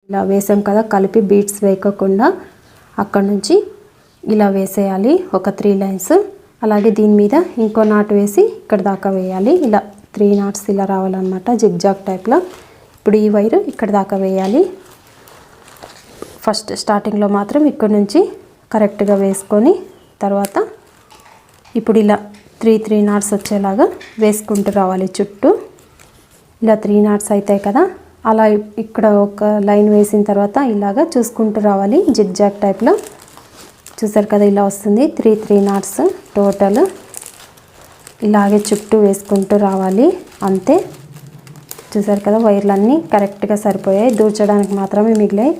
ఇలా వేసాం కదా, కలిపి బీడ్స్ వేయకుండా అక్కడ నుంచి ఇలా వేసేయాలి ఒక 3 లైన్స్. అలాగే దీని మీద ఇంకో నాట్ వేసి ఇక్కడ దాకా వేయాలి. ఇలా 3 నాట్స్ ఇలా రావాలన్నమాట, జిగ్జాగ్ టైప్లో. ఇప్పుడు ఈ వైర్ ఇక్కడ దాకా వేయాలి. ఫస్ట్ స్టార్టింగ్లో మాత్రం ఇక్కడ నుంచి కరెక్ట్గా వేసుకొని తర్వాత ఇప్పుడు ఇలా 3 నాట్స్ వచ్చేలాగా వేసుకుంటూ రావాలి చుట్టూ. ఇలా 3 నాట్స్ అవుతాయి కదా, అలా ఇక్కడ ఒక లైన్ వేసిన తర్వాత ఇలాగా చూసుకుంటూ రావాలి జిగ్జాగ్ టైప్లో. చూసారు కదా, ఇలా వస్తుంది 3 నాట్స్ టోటల్. ఇలాగే చుట్టూ వేసుకుంటూ రావాలి అంతే. చూసారు కదా, వైర్లన్నీ కరెక్ట్గా సరిపోయాయి, దూర్చడానికి మాత్రమే మిగిలాయి.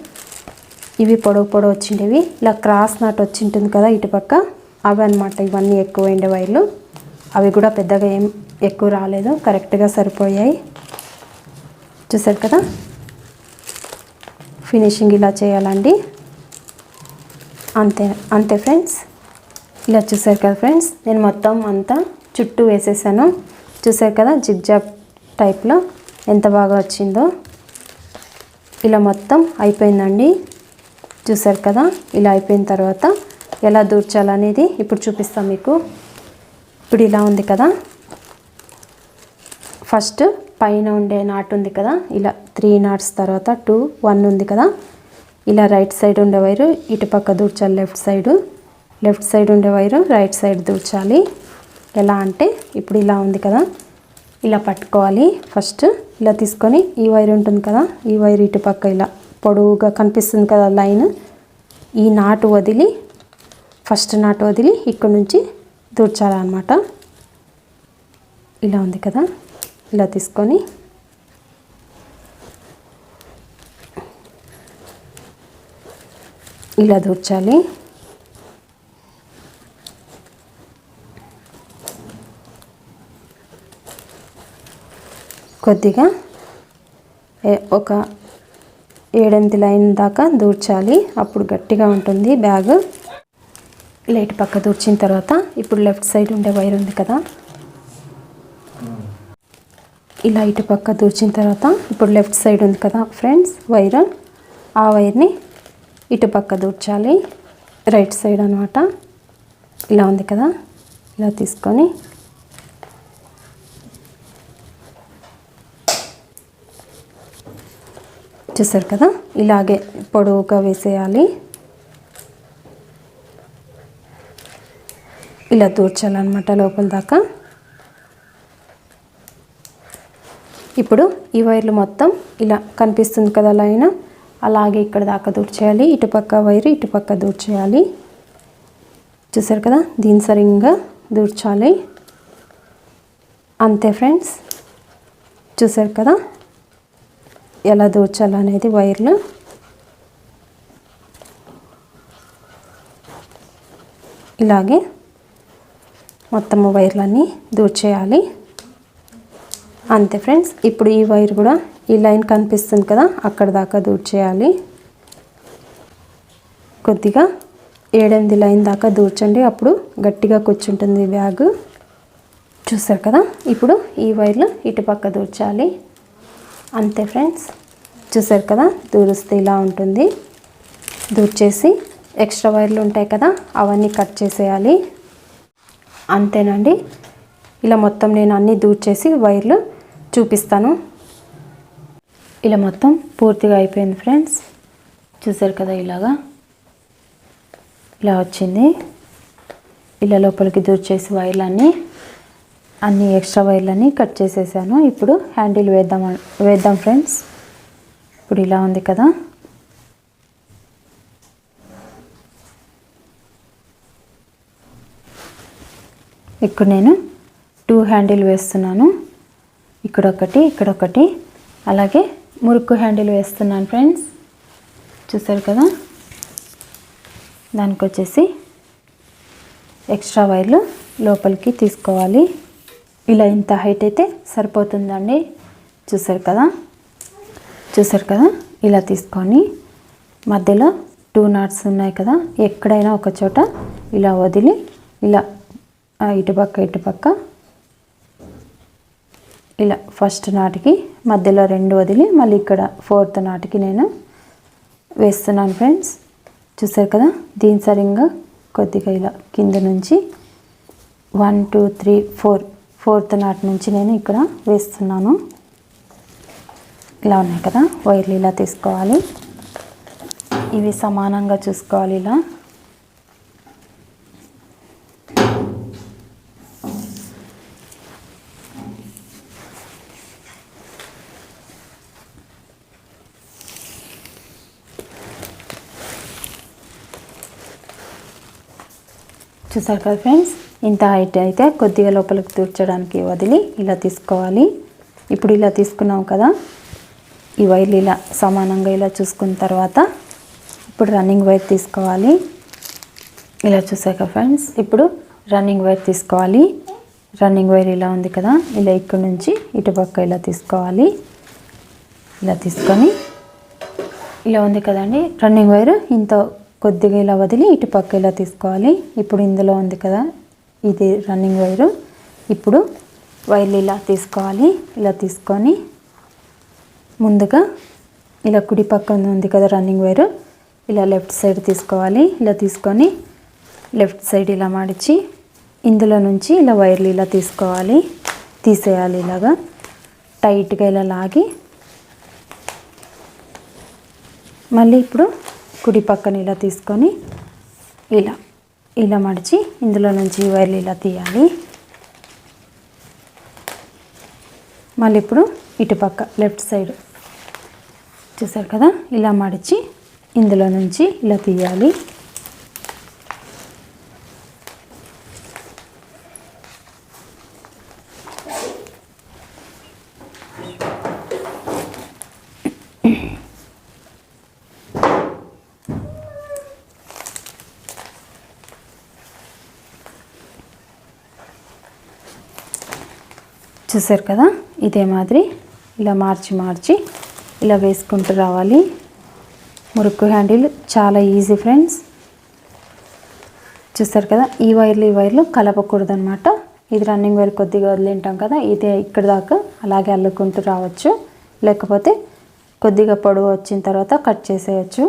ఇవి పొడవు వచ్చిండేవి. ఇలా క్రాస్ నాట్ వచ్చింటుంది కదా ఇటుపక్క, అవి అనమాట ఇవన్నీ ఎక్కువైండే వైర్లు. అవి కూడా పెద్దగా ఏం ఎక్కువ రాలేదు, కరెక్ట్గా సరిపోయాయి. చూసారు కదా, ఫినిషింగ్ ఇలా చేయాలండి. అంతే ఫ్రెండ్స్. ఇలా చూసారు కదా ఫ్రెండ్స్, నేను మొత్తం అంతా చుట్టూ వేసేసాను. చూసారు కదా జిగ్జాగ్ టైప్లో ఎంత బాగా వచ్చిందో. ఇలా మొత్తం అయిపోయిందండి. చూసారు కదా, ఇలా అయిపోయిన తర్వాత ఎలా దూర్చాలనేది ఇప్పుడు చూపిస్తాం మీకు. ఇప్పుడు ఇలా ఉంది కదా, ఫస్ట్ పైన ఉండే నాట్ ఉంది కదా, ఇలా 3 నాట్స్ తర్వాత 2 1 ఉంది కదా, ఇలా రైట్ సైడ్ ఉండే వైరు ఇటుపక్క దూర్చాలి, లెఫ్ట్ సైడ్ ఉండే వైరు రైట్ సైడ్ దూర్చాలి. ఎలా అంటే ఇప్పుడు ఇలా ఉంది కదా, ఇలా పట్టుకోవాలి. ఫస్ట్ ఇలా తీసుకొని ఈ వైర్ ఉంటుంది కదా, ఈ వైర్ ఇటుపక్క ఇలా పొడవుగా కనిపిస్తుంది కదా లైన్, ఈ నాటు వదిలి ఫస్ట్ నాటు వదిలి ఇక్కడ నుంచి దూర్చాలన్నమాట. ఇలా ఉంది కదా, ఇలా తీసుకొని ఇలా దూర్చాలి. కొద్దిగా ఒక 7-8 లైన్ దాకా దూర్చాలి, అప్పుడు గట్టిగా ఉంటుంది బ్యాగ్. ఇలా ఇటు పక్క దూర్చిన తర్వాత ఇప్పుడు లెఫ్ట్ సైడ్ ఉండే వైర్ ఉంది కదా, ఇలా ఇటు పక్క దూర్చిన తర్వాత ఇప్పుడు లెఫ్ట్ సైడ్ ఉంది కదా ఫ్రెండ్స్ వైర్, ఆ వైర్ని ఇటు పక్క దూర్చాలి, రైట్ సైడ్ అనమాట. ఇలా ఉంది కదా, ఇలా తీసుకొని చూసారు కదా, ఇలాగే పొడవుగా వేసేయాలి. ఇలా దూర్చాలన్నమాట లోపల దాకా. ఇప్పుడు ఈ వైర్లు మొత్తం ఇలా కనిపిస్తుంది కదా లైన్, అలాగే ఇక్కడ దాకా దూర్చేయాలి. ఇటుపక్క వైరు ఇటుపక్క దూర్చేయాలి. చూసారు కదా, దీని సరిగ్గా దూర్చాలి. అంతే ఫ్రెండ్స్. చూసారు కదా ఎలా దూర్చాలనేది వైర్లు. ఇలాగే మొత్తం వైర్లన్నీ దూర్చేయాలి. అంతే ఫ్రెండ్స్. ఇప్పుడు ఈ వైర్ కూడా ఈ లైన్ కనిపిస్తుంది కదా, అక్కడ దాకా దూర్చేయాలి. కొద్దిగా 7-8 లైన్ దాకా దూర్చండి, అప్పుడు గట్టిగా కూర్చుంటుంది బ్యాగ్. చూసారు కదా, ఇప్పుడు ఈ వైర్లు ఇటుపక్క దూర్చాలి. అంతే ఫ్రెండ్స్. చూసారు కదా, దూరిస్తే ఇలా ఉంటుంది. దూర్చేసి ఎక్స్ట్రా వైర్లు ఉంటాయి కదా, అవన్నీ కట్ చేసేయాలి. అంతేనండి. ఇలా మొత్తం నేను అన్నీ దూర్చేసి వైర్లు చూపిస్తాను. ఇలా మొత్తం పూర్తిగా అయిపోయింది ఫ్రెండ్స్. చూసారు కదా, ఇలా వచ్చింది. ఇలా లోపలికి దూర్చేసి వైర్లన్నీ అన్ని ఎక్స్ట్రా వైర్లన్నీ కట్ చేసేసాను. ఇప్పుడు హ్యాండిల్ వేద్దాం ఫ్రెండ్స్. ఇప్పుడు ఇలా ఉంది కదా, ఇక్కడ నేను 2 హ్యాండిల్ వేస్తున్నాను. ఇక్కడొకటి అలాగే మురుక్కు హ్యాండిల్ వేస్తున్నాను ఫ్రెండ్స్. చూసారు కదా, దానికి వచ్చేసి ఎక్స్ట్రా వైర్లు లోపలికి తీసుకోవాలి. ఇలా ఇంత హైట్ అయితే సరిపోతుందండి. చూసారు కదా, ఇలా తీసుకొని మధ్యలో 2 నాట్స్ ఉన్నాయి కదా, ఎక్కడైనా ఒక చోట ఇలా వదిలి ఇలా ఇటుపక్క ఇలా ఫస్ట్ నాటికి మధ్యలో 2 వదిలి మళ్ళీ ఇక్కడ 4th నాటికి నేను వేస్తున్నాను ఫ్రెండ్స్. చూసారు కదా, దీని సరిగ్గా కొద్దిగా ఇలా కింద నుంచి 1 2 3 4 4th నాట్ నుంచి నేను ఇక్కడ వేస్తున్నాను. ఇలా ఉన్నాయి కదా, వైర్లు ఇలా తీసుకోవాలి. ఇవి సమానంగా చూసుకోవాలి. ఇలా చూసారు కదా ఫ్రెండ్స్, ఇంత హైట్ అయితే కొద్దిగా లోపలికి దూర్చడానికి వదిలి ఇలా తీసుకోవాలి. ఇప్పుడు ఇలా తీసుకున్నాం కదా, ఈ వైర్లు ఇలా సమానంగా ఇలా చూసుకున్న తర్వాత ఇప్పుడు రన్నింగ్ వైర్ తీసుకోవాలి. ఇలా చూసాక ఫ్రెండ్స్, ఇప్పుడు రన్నింగ్ వైర్ తీసుకోవాలి. రన్నింగ్ వైర్ ఇలా ఉంది కదా, ఇలా ఇక్కడ నుంచి ఇటుపక్క ఇలా తీసుకోవాలి. ఇలా తీసుకొని ఇలా ఉంది కదండి రన్నింగ్ వైర్, ఇంత కొద్దిగా ఇలా వదిలి ఇటుపక్క ఇలా తీసుకోవాలి. ఇప్పుడు ఇందులో ఉంది కదా, ఇది రన్నింగ్ వైరు. ఇప్పుడు వైర్లు ఇలా తీసుకోవాలి. ఇలా తీసుకొని ముందుగా ఇలా కుడి పక్కన ఉంది కదా రన్నింగ్ వైరు, ఇలా లెఫ్ట్ సైడ్ తీసుకోవాలి. ఇలా తీసుకొని లెఫ్ట్ సైడ్ ఇలా మడిచి ఇందులో నుంచి ఇలా వైర్లు ఇలా తీసేయాలి. ఇలాగా టైట్గా ఇలా లాగి మళ్ళీ ఇప్పుడు కుడి పక్కన ఇలా తీసుకొని ఇలా మడిచి ఇందులో నుంచి వైర్లు ఇలా తీయాలి. మళ్ళీ ఇప్పుడు ఇటుపక్క లెఫ్ట్ సైడ్ చూసారు కదా, ఇలా మడిచి ఇందులో నుంచి ఇలా తీయాలి. చూసారు కదా, ఇదే మాదిరి ఇలా మార్చి ఇలా వేసుకుంటూ రావాలి. మురుక్కు హ్యాండిల్ చాలా ఈజీ ఫ్రెండ్స్. చూసారు కదా, ఈ వైర్లు కలపకూడదు అనమాట. ఇది రన్నింగ్ వైర్ కొద్దిగా వదిలింటాం కదా, ఇదే ఇక్కడ దాకా అలాగే అల్లుకుంటూ రావచ్చు. లేకపోతే కొద్దిగా పొడవు వచ్చిన తర్వాత కట్ చేసేయచ్చు.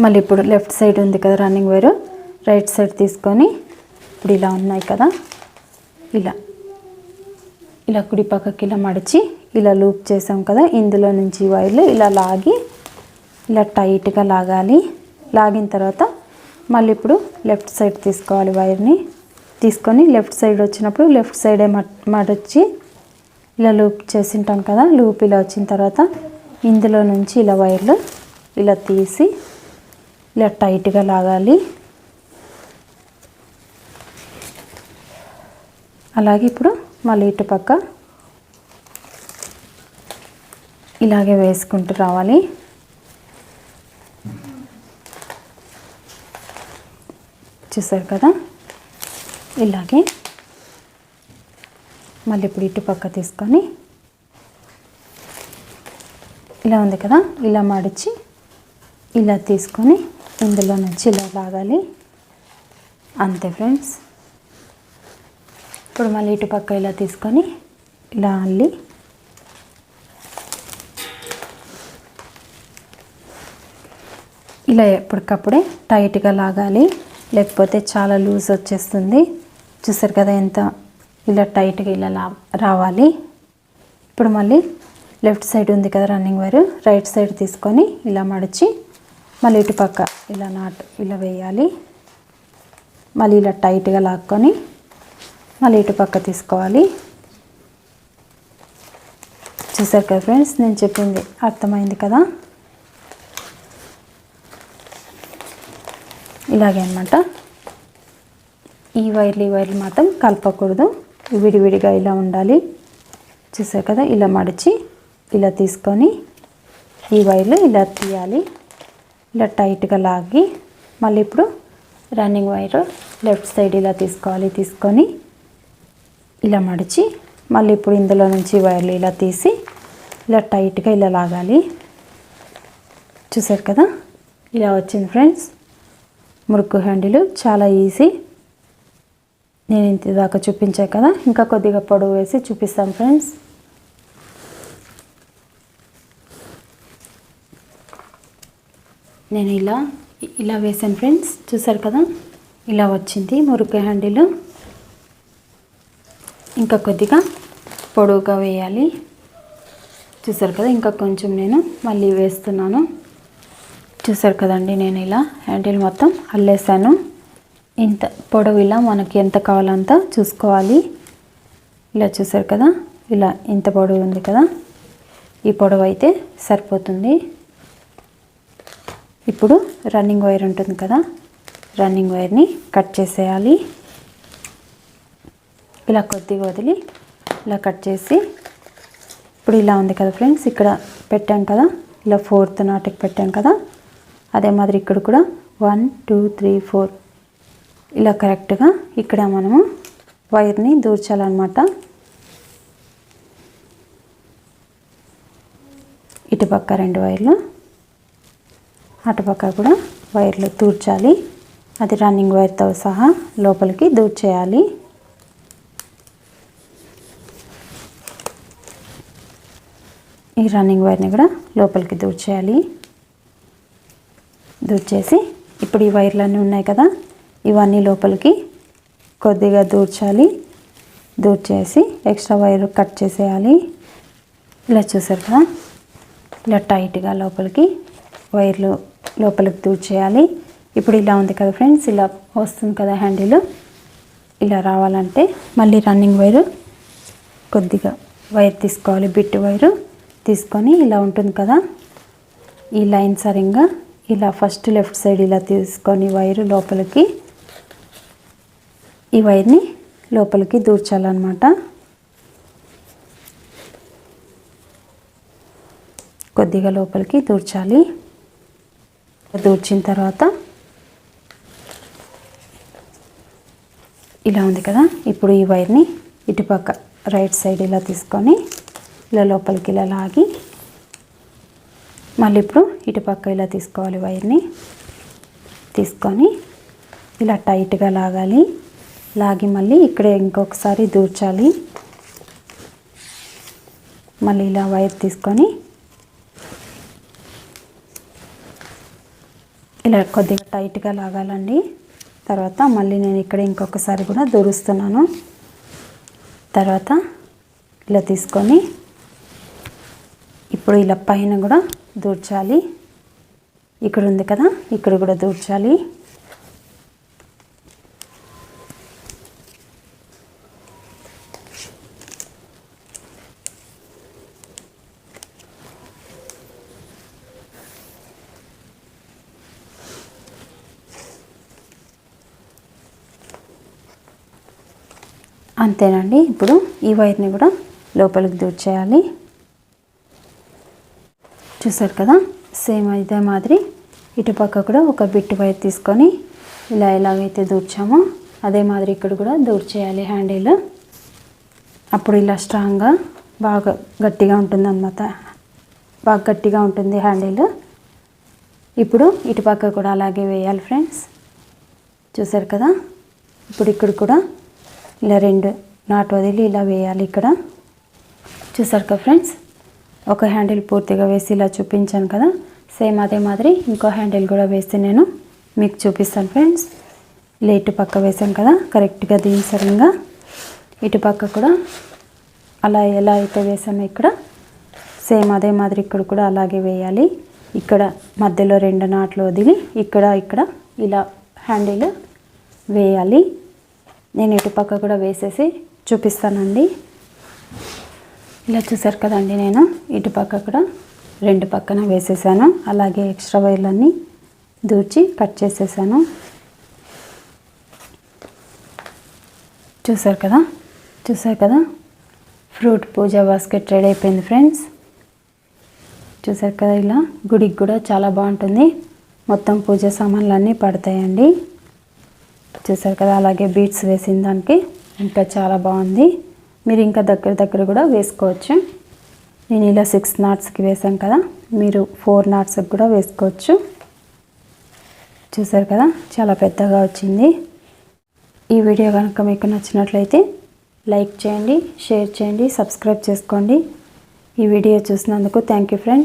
మళ్ళీ ఇప్పుడు లెఫ్ట్ సైడ్ ఉంది కదా రన్నింగ్ వైర్, రైట్ సైడ్ తీసుకొని ఇప్పుడు ఇలా ఉన్నాయి కదా, ఇలా కుడి పక్కకి ఇలా మడిచి ఇలా లూప్ చేసాం కదా, ఇందులో నుంచి వైర్లు ఇలా లాగి ఇలా టైట్గా లాగాలి. లాగిన తర్వాత మళ్ళీ ఇప్పుడు లెఫ్ట్ సైడ్ తీసుకోవాలి. వైర్ని తీసుకొని లెఫ్ట్ సైడ్ వచ్చినప్పుడు లెఫ్ట్ సైడే మడచి ఇలా లూప్ చేసింటాం కదా, లూప్ ఇలా వచ్చిన తర్వాత ఇందులో నుంచి ఇలా వైర్లు ఇలా తీసి ఇలా టైట్గా లాగాలి. అలాగే ఇప్పుడు మళ్ళీ ఇటుపక్క ఇలాగే వేసుకుంటూ రావాలి. చూసారు కదా, ఇలాగే మళ్ళీ ఇప్పుడు ఇటుపక్క తీసుకొని ఇలా ఉంది కదా, ఇలా మడిచి ఇలా తీసుకొని ఇందులో నుంచి ఇలా లాగాలి. అంతే ఫ్రెండ్స్. ఇప్పుడు మళ్ళీ ఇటుపక్క ఇలా తీసుకొని ఇలా అల్లి ఇలా ఎప్పటికప్పుడే టైట్గా లాగాలి, లేకపోతే చాలా లూజ్ వచ్చేస్తుంది. చూసారు కదా ఎంత ఇలా టైట్గా ఇలా రావాలి. ఇప్పుడు మళ్ళీ లెఫ్ట్ సైడ్ ఉంది కదా రన్నింగ్ వైర్, రైట్ సైడ్ తీసుకొని ఇలా మడిచి మళ్ళీ ఇటుపక్క ఇలా నాట్ ఇలా వేయాలి. మళ్ళీ ఇలా టైట్గా లాక్కొని మళ్ళీ ఇటుపక్క తీసుకోవాలి. చూసారు కదా ఫ్రెండ్స్, నేను చెప్పింది అర్థమైంది కదా. ఇలాగే అన్నమాట. ఈ వైర్లు మాత్రం కలపకూడదు, విడివిడిగా ఇలా ఉండాలి. చూసారు కదా, ఇలా మడిచి ఇలా తీసుకొని ఈ వైర్లు ఇలా తీయాలి. ఇలా టైట్గా లాగి మళ్ళీ ఇప్పుడు రన్నింగ్ వైర్ లెఫ్ట్ సైడ్ ఇలా తీసుకోవాలి. తీసుకొని ఇలా మడిచి మళ్ళీ ఇప్పుడు ఇందులో నుంచి వైర్లు ఇలా తీసి ఇలా టైట్గా ఇలా లాగాలి. చూసారు కదా, ఇలా వచ్చింది ఫ్రెండ్స్ మురుక్కు హ్యాండిల్. చాలా ఈజీ. నేను ఇంత దాకా చూపించాను కదా, ఇంకా కొద్దిగా పొడవు వేసి చూపిస్తాను ఫ్రెండ్స్. నేను ఇలా వేసాను ఫ్రెండ్స్, చూసారు కదా ఇలా వచ్చింది మురుకు హ్యాండిల్. ఇంకా కొద్దిగా పొడవుగా వేయాలి, చూసారు కదా. ఇంకా కొంచెం నేను మళ్ళీ వేస్తున్నాను, చూసారు కదండి. నేను ఇలా హ్యాండిల్ మొత్తం అల్లేసాను. ఇంత పొడవు ఇలా మనకి ఎంత కావాలంత చూసుకోవాలి. ఇలా చూసారు కదా, ఇలా ఇంత పొడవు ఉంది కదా, ఈ పొడవు అయితే సరిపోతుంది. ఇప్పుడు రన్నింగ్ వైర్ ఉంటుంది కదా, రన్నింగ్ వైర్ని కట్ చేసేయాలి. ఇలా కొద్దిగా వదిలి ఇలా కట్ చేసి, ఇప్పుడు ఇలా ఉంది కదా ఫ్రెండ్స్, ఇక్కడ పెట్టాం కదా, ఇలా 4th నాటికి పెట్టాం కదా, అదే మాదిరి ఇక్కడ కూడా 1 2 3 4 ఇలా కరెక్ట్గా ఇక్కడ మనము వైర్ని దూర్చాలన్నమాట. ఇటుపక్క 2 వైర్లు, అటుపక్క కూడా వైర్లు దూర్చాలి. అది రన్నింగ్ వైర్తో సహా లోపలికి దూర్చేయాలి. ఈ రన్నింగ్ వైర్ని కూడా లోపలికి దూర్చేయాలి. దూర్చేసి ఇప్పుడు ఈ వైర్లన్నీ ఉన్నాయి కదా, ఇవన్నీ లోపలికి కొద్దిగా దూర్చాలి. దూర్చేసి ఎక్స్ట్రా వైర్ కట్ చేసేయాలి. ఇలా చూసారు కదా, ఇలా టైట్గా లోపలికి వైర్లు లోపలికి దూర్చేయాలి. ఇప్పుడు ఇలా ఉంది కదా ఫ్రెండ్స్, ఇలా వస్తుంది కదా హ్యాండిల్. ఇలా రావాలంటే మళ్ళీ రన్నింగ్ వైరు కొద్దిగా వైర్ తీసుకోవాలి, బిట్ వైరు తీసుకొని ఇలా ఉంటుంది కదా, ఈ లైన్ సరిగ్గా ఇలా ఫస్ట్ లెఫ్ట్ సైడ్ ఇలా తీసుకొని వైరు లోపలికి ఈ వైర్ని లోపలికి దూర్చాలన్నమాట. కొద్దిగా లోపలికి దూర్చాలి. దూర్చిన తర్వాత ఇలా ఉంది కదా, ఇప్పుడు ఈ వైర్ని ఇటుపక్క రైట్ సైడ్ ఇలా తీసుకొని ఇలా లోపలికి ఇలా లాగి మళ్ళీ ఇప్పుడు ఇటుపక్క ఇలా తీసుకోవాలి. వైర్ని తీసుకొని ఇలా టైట్గా లాగాలి. లాగి మళ్ళీ ఇక్కడ ఇంకొకసారి దూర్చాలి. మళ్ళీ ఇలా వైర్ తీసుకొని ఇలా కొద్దిగా టైట్గా లాగాలండి. తర్వాత మళ్ళీ నేను ఇక్కడ ఇంకొకసారి కూడా దూరుస్తున్నాను. తర్వాత ఇలా తీసుకొని ఇప్పుడు ఇలా పైన కూడా దూర్చాలి. ఇక్కడ ఉంది కదా, ఇక్కడ కూడా దూర్చాలి. అంతేనండి. ఇప్పుడు ఈ వైర్ని కూడా లోపలికి దూర్చేయాలి. చూసారు కదా, సేమ్ ఇదే మాదిరి ఇటుపక్క కూడా ఒక బిట్ వైర్ తీసుకొని ఇలా ఎలాగైతే దూర్చామో అదే మాదిరి ఇక్కడ కూడా దూర్చేయాలి హ్యాండిల్. అప్పుడు ఇలా స్ట్రాంగ్గా బాగా గట్టిగా ఉంటుంది అన్నమాట, బాగా గట్టిగా ఉంటుంది హ్యాండిల్. ఇప్పుడు ఇటుపక్క కూడా అలాగే వేయాలి ఫ్రెండ్స్. చూసారు కదా, ఇప్పుడు ఇక్కడ కూడా ఇలా 2 నాట్ వదిలి ఇలా వేయాలి. ఇక్కడ చూసారు కదా ఫ్రెండ్స్, ఒక హ్యాండిల్ పూర్తిగా వేసి ఇలా చూపించాను కదా, సేమ్ అదే మాదిరి ఇంకో హ్యాండిల్ కూడా వేసి నేను మీకు చూపిస్తాను ఫ్రెండ్స్. ఇలా ఇటుపక్క వేసాం కదా, కరెక్ట్గా దీని సరిగ్గా ఇటుపక్క కూడా అలా ఎలా అయితే వేసామో ఇక్కడ సేమ్ అదే మాదిరి ఇక్కడ కూడా అలాగే వేయాలి. ఇక్కడ మధ్యలో 2 నాట్లు వదిలి ఇక్కడ ఇలా హ్యాండిల్ వేయాలి. నేను ఇటుపక్క కూడా వేసేసి చూపిస్తానండి. ఇలా చూసారు కదండి, నేను ఇటుపక్క కూడా 2 పక్కన వేసేసాను. అలాగే ఎక్స్ట్రా వైర్లన్నీ దూర్చి కట్ చేసేసాను. చూసారు కదా ఫ్రూట్ పూజ బాస్కెట్ రెడీ అయిపోయింది ఫ్రెండ్స్. చూసారు కదా, ఇలా గుడికి కూడా చాలా బాగుంటుంది. మొత్తం పూజ సామాన్లు అన్నీ పడతాయండి. చూసారు కదా, అలాగే బీడ్స్ వేసిన దానికి ఇంకా చాలా బాగుంది. మీరు ఇంకా దగ్గర కూడా వేసుకోవచ్చు. నేను ఇలా 6 నాట్స్కి వేసాను కదా, మీరు 4 నాట్స్కి కూడా వేసుకోవచ్చు. చూసారు కదా, చాలా పెద్దగా వచ్చింది. ఈ వీడియో కనుక మీకు నచ్చినట్లయితే లైక్ చేయండి, షేర్ చేయండి, సబ్స్క్రైబ్ చేసుకోండి. ఈ వీడియో చూసినందుకు థ్యాంక్ యూ ఫ్రెండ్స్.